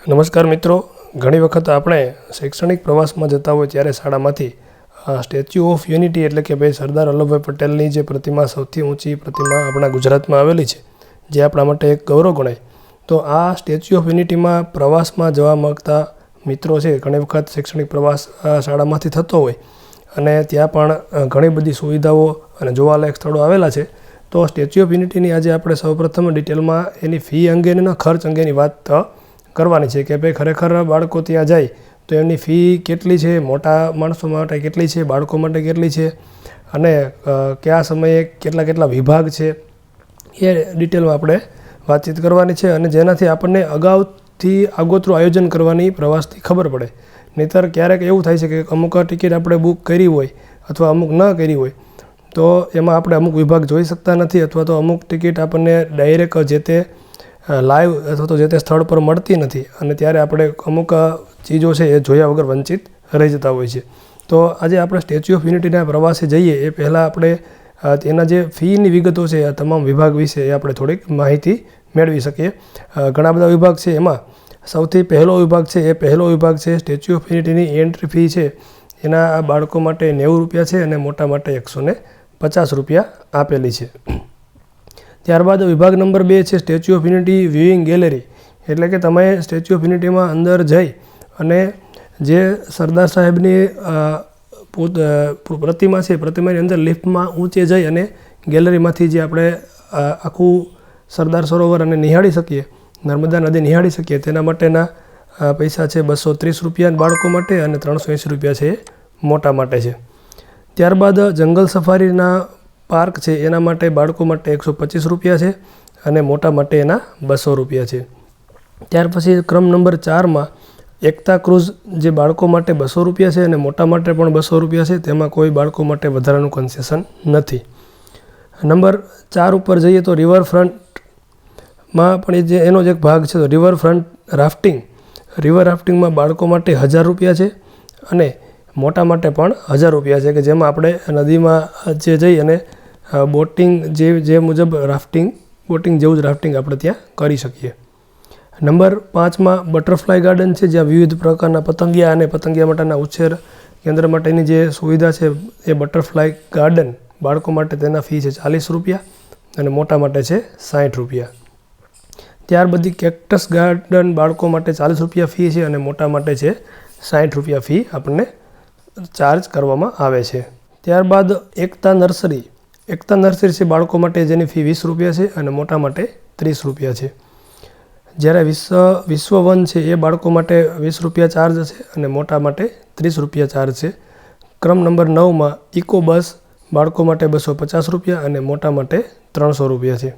નમસ્કાર મિત્રો, ઘણી વખત આપણે શૈક્ષણિક પ્રવાસમાં જતા હોય ત્યારે શાળામાંથી સ્ટેચ્યુ ઓફ યુનિટી એટલે કે ભાઈ સરદાર વલ્લભભાઈ પટેલની જે પ્રતિમા સૌથી ઊંચી પ્રતિમા આપણા ગુજરાતમાં આવેલી છે, જે આપણા માટે એક ગૌરવ ગણાય. તો આ સ્ટેચ્યુ ઓફ યુનિટીમાં પ્રવાસમાં જવા માગતા મિત્રો છે, ઘણી વખત શૈક્ષણિક પ્રવાસ શાળામાંથી થતો હોય અને ત્યાં પણ ઘણી બધી સુવિધાઓ અને જોવાલાયક સ્થળો આવેલા છે. તો સ્ટેચ્યુ ઓફ યુનિટીની આજે આપણે સૌપ્રથમ ડિટેલમાં એની ફી અંગેની ખર્ચ અંગેની વાત કરવાની છે કે ભાઈ ખરેખર બાળકો ત્યાં જાય તો એમની ફી કેટલી છે, મોટા માણસો માટે કેટલી છે, બાળકો માટે કેટલી છે અને કયા સમયે કેટલા વિભાગ છે, એ ડિટેલમાં આપણે વાતચીત કરવાની છે. અને જેનાથી આપણને અગાઉથી આગોતરું આયોજન કરવાની પ્રવાસથી ખબર પડે. નહીંતર ક્યારેક એવું થાય છે કે અમુક ટિકિટ આપણે બુક કરી હોય અથવા અમુક ન કરી હોય તો એમાં આપણે અમુક વિભાગ જોઈ શકતા નથી, અથવા તો અમુક ટિકિટ આપણને ડાયરેક્ટ જે તે લાઈવ અથવા તો જે તે સ્થળ પર મળતી નથી અને ત્યારે આપણે અમુક ચીજો છે એ જોયા વગર વંચિત રહી જતા હોય છે. તો આજે આપણે સ્ટેચ્યુ ઓફ યુનિટીના પ્રવાસે જઈએ એ પહેલાં આપણે તેના જે ફીની વિગતો છે, આ તમામ વિભાગ વિશે એ આપણે થોડીક માહિતી મેળવી શકીએ. ઘણા બધા વિભાગ છે, એમાં સૌથી પહેલો વિભાગ છે સ્ટેચ્યુ ઓફ યુનિટીની એન્ટ્રી ફી છે એના બાળકો માટે 90 રૂપિયા છે અને મોટા માટે 150 રૂપિયા આપેલી છે. ત્યારબાદ વિભાગ નંબર 2 છે statue of unity viewing gallery, એટલે કે તમે સ્ટેચ્યુ ઓફ યુનિટીમાં અંદર જઈ અને જે સરદાર સાહેબની પ્રતિમા છે, પ્રતિમાની અંદર લિફ્ટમાં ઊંચે જઈ અને ગેલેરીમાંથી જે આપણે આખું સરદાર સરોવર અને નિહાળી શકીએ, નર્મદા નદી નિહાળી શકીએ, તેના માટેના પૈસા છે 230 રૂપિયા બાળકો માટે અને 380 રૂપિયા છે મોટા માટે છે. ત્યારબાદ જંગલ સફારીના પાર્ક છે એના માટે બાળકો માટે 125 રૂપિયા છે અને મોટા માટે એના 200 રૂપિયા છે. ત્યાર પછી ક્રમ નંબર 4માં એકતા ક્રૂઝ જે બાળકો માટે 200 રૂપિયા છે અને મોટા માટે પણ 200 રૂપિયા છે, તેમાં કોઈ બાળકો માટે વધારાનું કન્સેશન નથી. નંબર 4 ઉપર જઈએ તો રિવરફ્રન્ટમાં પણ એનો જ એક ભાગ છે. તો રિવરફ્રન્ટ રાફ્ટિંગમાં બાળકો માટે 1000 રૂપિયા છે અને મોટા માટે પણ 1000 રૂપિયા છે, કે જેમાં આપણે નદીમાં જે જઈ અને બોટિંગ જે મુજબ બોટિંગ જેવું જ રાફ્ટિંગ આપણે ત્યાં કરી શકીએ. નંબર 5માં બટરફ્લાય ગાર્ડન છે, જ્યાં વિવિધ પ્રકારના પતંગિયા અને પતંગિયા માટેના ઉછેર કેન્દ્ર માટેની જે સુવિધા છે એ બટરફ્લાય ગાર્ડન બાળકો માટે તેના ફી છે 40 રૂપિયા અને મોટા માટે છે 60 રૂપિયા. ત્યારબાદ કેક્ટસ ગાર્ડન બાળકો માટે 40 રૂપિયા ફી છે અને મોટા માટે છે 60 રૂપિયા ફી આપણને ચાર્જ કરવામાં આવે છે. ત્યારબાદ એકતા નર્સરી છે બાળકો માટે, જેની ફી 20 રૂપિયા છે અને મોટા માટે 30 રૂપિયા છે. જ્યારે વિશ્વવન છે એ બાળકો માટે 20 રૂપિયા ચાર્જ છે અને મોટા માટે 30 રૂપિયા ચાર્જ છે. ક્રમ નંબર 9માં ઇકો બસ બાળકો માટે 250 રૂપિયા અને મોટા માટે 300 રૂપિયા છે.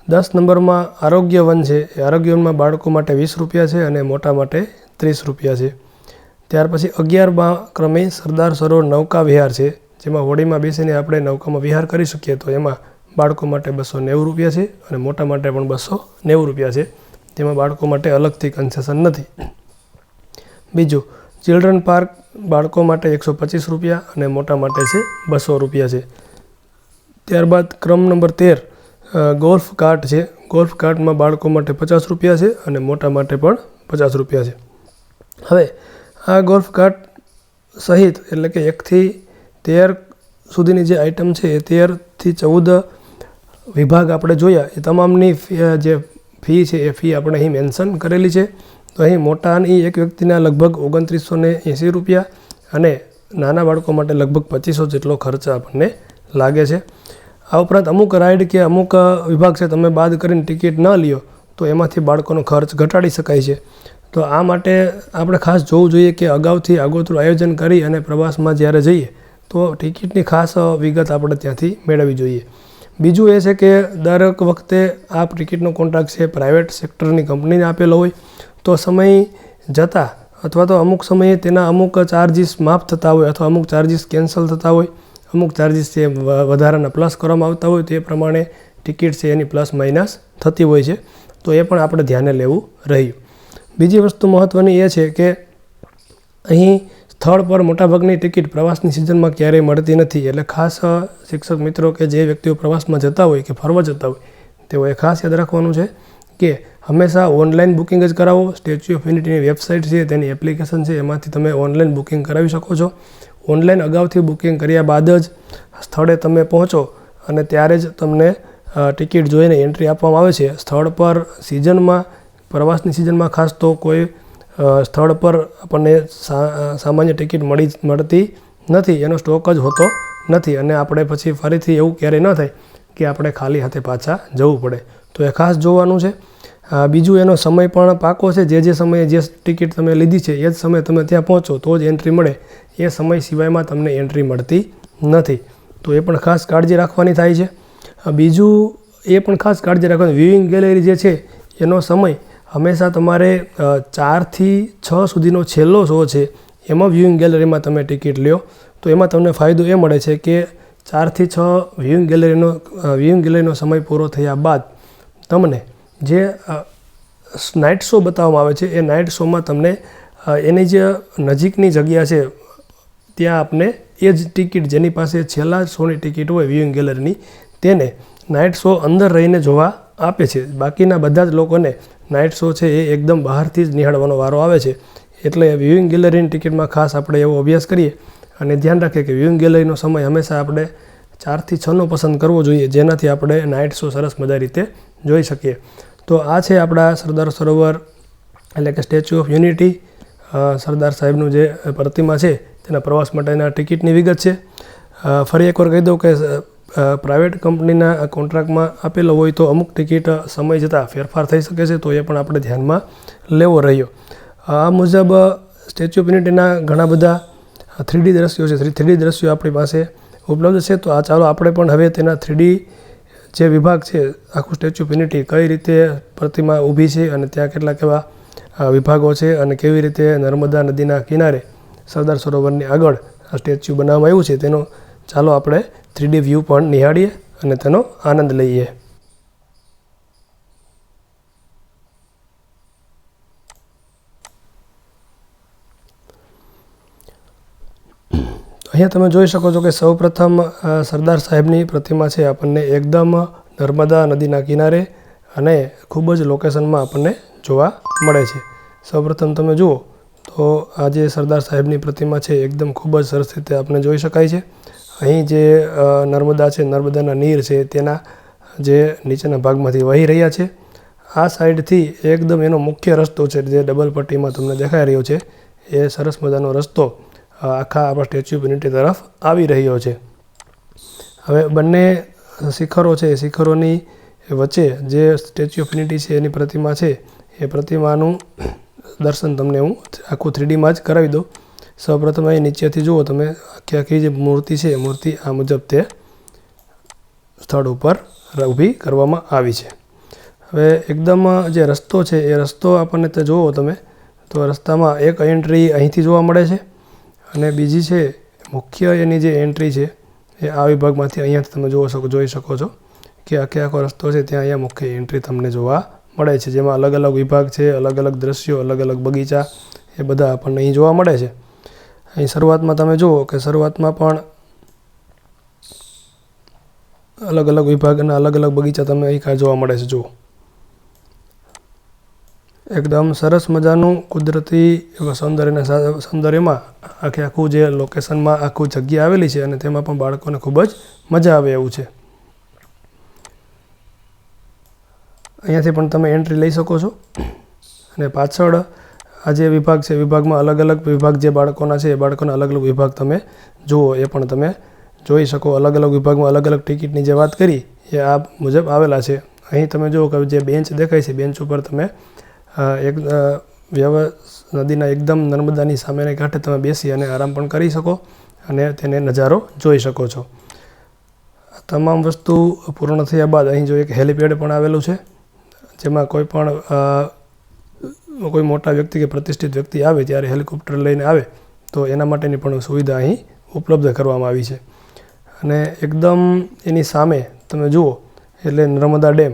10 નંબરમાં આરોગ્ય વન છે, એ આરોગ્ય વનમાં બાળકો માટે 20 રૂપિયા છે અને મોટા માટે 30 રૂપિયા છે. ત્યાર પછી 11માં ક્રમે સરદાર સરોવર નૌકા વિહાર છે, જેમાં હોડીમાં બેસીને આપણે નૌકામાં વિહાર કરી શકીએ. તો એમાં બાળકો માટે 290 રૂપિયા છે અને મોટા માટે પણ 290 રૂપિયા છે. તેમાં બાળકો માટે અલગથી કન્સેશન નથી. બીજું ચિલ્ડ્રન પાર્ક બાળકો માટે 125 રૂપિયા અને મોટા માટે છે 200 રૂપિયા છે. ત્યારબાદ ક્રમ નંબર 13 ગોલ્ફ કાર્ટ છે. ગોલ્ફ કાર્ટમાં બાળકો માટે 50 રૂપિયા છે અને મોટા માટે પણ 50 રૂપિયા છે. હવે આ ગોલ્ફ કાર્ટ સહિત એટલે કે 1 થી 13 સુધીની જે આઇટમ છે એ 13 થી 14 વિભાગ આપણે જોયા, એ તમામની જે ફી છે એ ફી આપણે અહીં મેન્શન કરેલી છે. તો અહીં મોટાની એક વ્યક્તિના લગભગ 2980 રૂપિયા અને નાના બાળકો માટે લગભગ 2500 જેટલો ખર્ચ આપણને લાગે છે. આ ઉપરાંત અમુક રાઇડ કે અમુક વિભાગ છે તમે બાદ કરીને ટિકિટ ન લ્યો તો એમાંથી બાળકોનો ખર્ચ ઘટાડી શકાય છે. તો આ માટે આપણે ખાસ જોવું જોઈએ કે અગાઉથી આગોતરું આયોજન કરી અને પ્રવાસમાં જ્યારે જઈએ તો ટિકિટની ખાસ વિગત આપણે ત્યાંથી મેળવવી જોઈએ. બીજું એ છે કે દરેક વખતે આ ટિકિટનો કોન્ટ્રાક્ટ છે પ્રાઇવેટ સેક્ટરની કંપનીને આપેલો હોય, તો સમય જતાં અથવા તો અમુક સમયે તેના અમુક ચાર્જિસ માફ થતા હોય અથવા અમુક ચાર્જિસ કેન્સલ થતા હોય, અમુક ચાર્જિસ છે વધારાના પ્લસ કરવામાં આવતા હોય, તો એ પ્રમાણે ટિકિટ છે એની પ્લસ માઇનસ થતી હોય છે. તો એ પણ આપણે ધ્યાને લેવું રહ્યું. બીજી વસ્તુ મહત્ત્વની એ છે કે અહીં સ્થળ પર મોટાભાગની ટિકિટ પ્રવાસની સિઝનમાં ક્યારેય મળતી નથી. એટલે ખાસ શિક્ષક મિત્રો કે જે વ્યક્તિઓ પ્રવાસમાં જતા હોય કે ફરવા જતા હોય તેઓએ ખાસ યાદ રાખવાનું છે કે હંમેશા ઓનલાઈન બુકિંગ જ કરાવો. સ્ટેચ્યુ ઓફ યુનિટીની વેબસાઇટ છે, તેની એપ્લિકેશન છે, એમાંથી તમે ઓનલાઈન બુકિંગ કરાવી શકો છો. ઓનલાઈન અગાઉથી બુકિંગ કર્યા બાદ જ સ્થળે તમે પહોંચો અને ત્યારે જ તમને ટિકિટ જોઈને એન્ટ્રી આપવામાં આવે છે. સ્થળ પર સિઝનમાં, પ્રવાસની સિઝનમાં ખાસ તો કોઈ સ્થળ પર આપણને સામાન્ય ટિકિટ મળતી નથી, એનો સ્ટોક જ હોતો નથી અને આપણે પછી ફરીથી એવું ક્યારેય ન થાય કે આપણે ખાલી હાથે પાછા જવું પડે. તો એ ખાસ જોવાનું છે. બીજું, એનો સમય પણ પાકો છે. જે સમયે જે ટિકિટ તમે લીધી છે એ જ સમયે તમે ત્યાં પહોંચો તો જ એન્ટ્રી મળે. એ સમય સિવાયમાં તમને એન્ટ્રી મળતી નથી. તો એ પણ ખાસ કાળજી રાખવાની થાય છે. બીજું એ પણ ખાસ કાળજી રાખવાની, વ્યૂઇંગ ગેલેરી જે છે એનો સમય હંમેશા તમારે 4 થી 6 સુધીનો છેલ્લો શો છે, એમાં વ્યૂઇંગ ગેલેરીમાં તમે ટિકિટ લ્યો તો એમાં તમને ફાયદો એ મળે છે કે 4 થી 6 વ્યૂઇંગ ગેલેરીનો સમય પૂરો થયા બાદ તમને જે નાઇટ શો બતાવવામાં આવે છે એ નાઇટ શોમાં તમને એની જે નજીકની જગ્યા છે ત્યાં આપને એ જ ટિકિટ, જેની પાસે છેલ્લા શોની ટિકિટ હોય વ્યૂઇંગ ગેલેરીની, તેને નાઇટ શો અંદર રહીને જોવા આપે છે. બાકીના બધા જ લોકોને નાઇટ શો છે એ એકદમ બહારથી જ નિહાળવાનો વારો આવે છે. એટલે વ્યૂઇંગ ગેલેરીની ટિકિટમાં ખાસ આપણે એવો અભ્યાસ કરીએ અને ધ્યાન રાખીએ કે વ્યૂઇંગ ગેલેરીનો સમય હંમેશા આપણે 4 થી 6નો પસંદ કરવો જોઈએ, જેનાથી આપણે નાઇટ શો સરસ મજા રીતે જોઈ શકીએ. તો આ છે આપણા સરદાર સરોવર એટલે કે સ્ટેચ્યુ ઓફ યુનિટી, સરદાર સાહેબનું જે પ્રતિમા છે તેના પ્રવાસ માટેના ટિકિટની વિગત છે. ફરી એકવાર કહી દઉં કે પ્રાઇવેટ કંપનીના કોન્ટ્રાક્ટમાં આપેલો હોય તો અમુક ટિકિટ સમય જતાં ફેરફાર થઈ શકે છે, તો એ પણ આપણે ધ્યાનમાં લેવો રહ્યો. આ મુજબ સ્ટેચ્યુ ઓફ યુનિટીના ઘણા બધા 3D દ્રશ્યો છે. 3D દ્રશ્યો આપણી પાસે ઉપલબ્ધ છે. તો ચાલો આપણે પણ હવે તેના 3D જે વિભાગ છે, આખું સ્ટેચ્યુ ઓફ યુનિટી કઈ રીતે પ્રતિમા ઊભી છે અને ત્યાં કેટલા કેવા વિભાગો છે અને કેવી રીતે નર્મદા નદીના કિનારે સરદાર સરોવરની આગળ આ સ્ટેચ્યુ બનાવવામાં આવ્યું છે, તેનો ચાલો આપણે 3D વ્યૂ પણ નિહાળીએ અને તેનો આનંદ લઈએ. અહીંયા તમે જોઈ શકો છો કે સૌપ્રથમ સરદાર સાહેબની પ્રતિમા છે આપણને એકદમ નર્મદા નદીના કિનારે અને ખૂબ જ લોકેશનમાં આપણને જોવા મળે છે. સૌપ્રથમ તમે જુઓ તો આ જે સરદાર સાહેબની પ્રતિમા છે એકદમ ખૂબ જ સરસ રીતે આપણે જોઈ શકાય છે. અહીં જે નર્મદા છે, નર્મદાના નીર છે તેના જે નીચેના ભાગમાંથી વહી રહ્યા છે. આ સાઈડથી એકદમ એનો મુખ્ય રસ્તો છે જે ડબલ પટ્ટીમાં તમને દેખાઈ રહ્યો છે, એ સરસ મજાનો રસ્તો આખા આપણા સ્ટેચ્યુ ઓફ યુનિટી તરફ આવી રહ્યો છે. હવે બંને શિખરો છે, શિખરોની વચ્ચે જે સ્ટેચ્યુ ઓફ યુનિટી છે એની પ્રતિમા છે, એ પ્રતિમાનું દર્શન તમને હું આખું 3Dમાં જ કરાવી દઉં. સૌપ્રથમ અહીં નીચેથી જુઓ તમે, આખી જે મૂર્તિ છે, મૂર્તિ આ મુજબ તે સ્થળ ઉપર ઊભી કરવામાં આવી છે. હવે એકદમ જે રસ્તો છે એ રસ્તો આપણને તે જુઓ તમે તો રસ્તામાં એક એન્ટ્રી અહીંથી જોવા મળે છે અને બીજી છે મુખ્ય એની જે એન્ટ્રી છે એ આ વિભાગમાંથી અહીંયાથી તમે જોઈ શકો છો કે આખો રસ્તો છે ત્યાં અહીંયા મુખ્ય એન્ટ્રી તમને જોવા મળે છે, જેમાં અલગ અલગ વિભાગ છે, અલગ અલગ દ્રશ્યો, અલગ અલગ બગીચા, એ બધા આપણને અહીં જોવા મળે છે. અહીં શરૂઆતમાં તમે જુઓ કે શરૂઆતમાં પણ અલગ અલગ વિભાગના અલગ અલગ બગીચા તમને અહીં જોવા મળે છે. જુઓ, એકદમ સરસ મજાનું કુદરતી એવા સૌંદર્યમાં આખું જે લોકેશનમાં આખું જગ્યા આવેલી છે અને તેમાં પણ બાળકોને ખૂબ જ મજા આવે એવું છે. અહીંયાથી પણ તમે એન્ટ્રી લઈ શકો છો અને પાછળ આ જે વિભાગ છે, વિભાગમાં અલગ અલગ વિભાગ જે બાળકોના છે એ બાળકોના અલગ અલગ વિભાગ તમે જુઓ, એ પણ તમે જોઈ શકો. અલગ અલગ વિભાગમાં અલગ અલગ ટિકિટની જે વાત કરી એ આ મુજબ આવેલા છે. અહીં તમે જુઓ કે જે બેન્ચ દેખાય છે, બેન્ચ ઉપર તમે એક નદીના એકદમ નર્મદાની સામેને કાંઠે તમે બેસી અને આરામ પણ કરી શકો અને તેને નજારો જોઈ શકો છો. તમામ વસ્તુ પૂર્ણ થયા બાદ અહીં જો એક હેલિપેડ પણ આવેલું છે, જેમાં કોઈ મોટા વ્યક્તિ કે પ્રતિષ્ઠિત વ્યક્તિ આવે ત્યારે હેલિકોપ્ટર લઈને આવે તો એના માટેની પણ સુવિધા અહીં ઉપલબ્ધ કરવામાં આવી છે. અને એકદમ એની સામે તમે જુઓ એટલે નર્મદા ડેમ,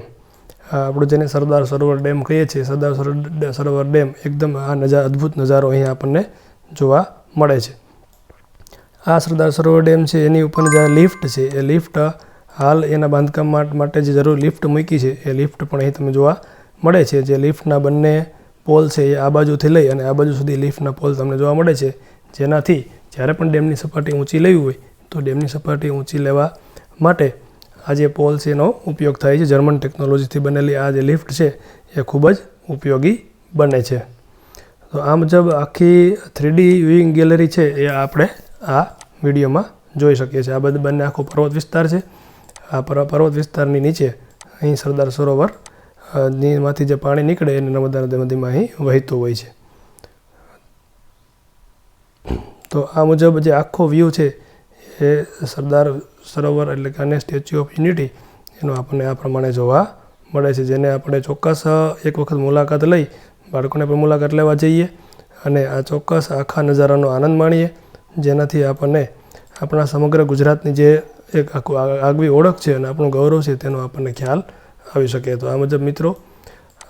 આપણું જેને સરદાર સરોવર ડેમ કહીએ છીએ, સરદાર સરોવર ડેમ એકદમ અદ્ભુત નજારો અહીં આપણને જોવા મળે છે. આ સરદાર સરોવર ડેમ છે એની ઉપર જે લિફ્ટ છે એ લિફ્ટ હાલ એના બાંધકામ માટે જે જરૂર લિફ્ટ મૂકી છે એ લિફ્ટ પણ અહીં તમે જોવા મળે છે. જે લિફ્ટના બંને પોલ છે એ આ બાજુથી લઈ અને આ બાજુ સુધી લિફ્ટના પોલ તમને જોવા મળે છે, જેનાથી જ્યારે પણ ડેમની સપાટી ઊંચી લેવી હોય તો ડેમની સપાટી ઊંચી લેવા માટે આ જે પોલ છે એનો ઉપયોગ થાય છે. જર્મન ટેકનોલોજીથી બનેલી આ જે લિફ્ટ છે એ ખૂબ જ ઉપયોગી બને છે. તો આ મુજબ આખી 3D વ્યુઇંગ ગેલેરી છે એ આપણે આ વિડીયોમાં જોઈ શકીએ છીએ. આ બંને આખો પર્વત વિસ્તાર છે. આ પર્વત વિસ્તારની નીચે અહીં સરદાર સરોવર માંથી જે પાણી નીકળે એને નર્મદા નદીમાં અહીં વહેતું હોય છે. તો આ મુજબ જે આખો વ્યૂ છે એ સરદાર સરોવર એટલે કે અને સ્ટેચ્યુ ઓફ યુનિટી એનો આપણને આ પ્રમાણે જોવા મળે છે, જેને આપણે ચોક્કસ એક વખત મુલાકાત લઈ બાળકોને પણ મુલાકાત લેવા જઈએ અને આ ચોક્કસ આખા નજારાનો આનંદ માણીએ, જેનાથી આપણને આપણા સમગ્ર ગુજરાતની જે એક આગવી ઓળખ છે અને આપણું ગૌરવ છે તેનો આપણને ખ્યાલ આવી શકે. તો આ મુજબ મિત્રો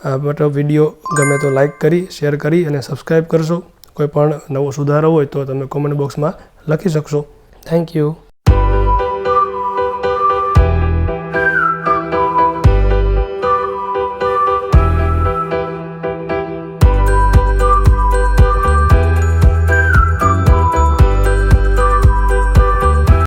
આ માટે વિડીયો ગમે તો લાઈક કરી, શેર કરી અને સબસ્ક્રાઈબ કરશો. કોઈ પણ નવો સુધારો હોય તો તમે કોમેન્ટ બોક્સમાં લખી શકશો. Thank you.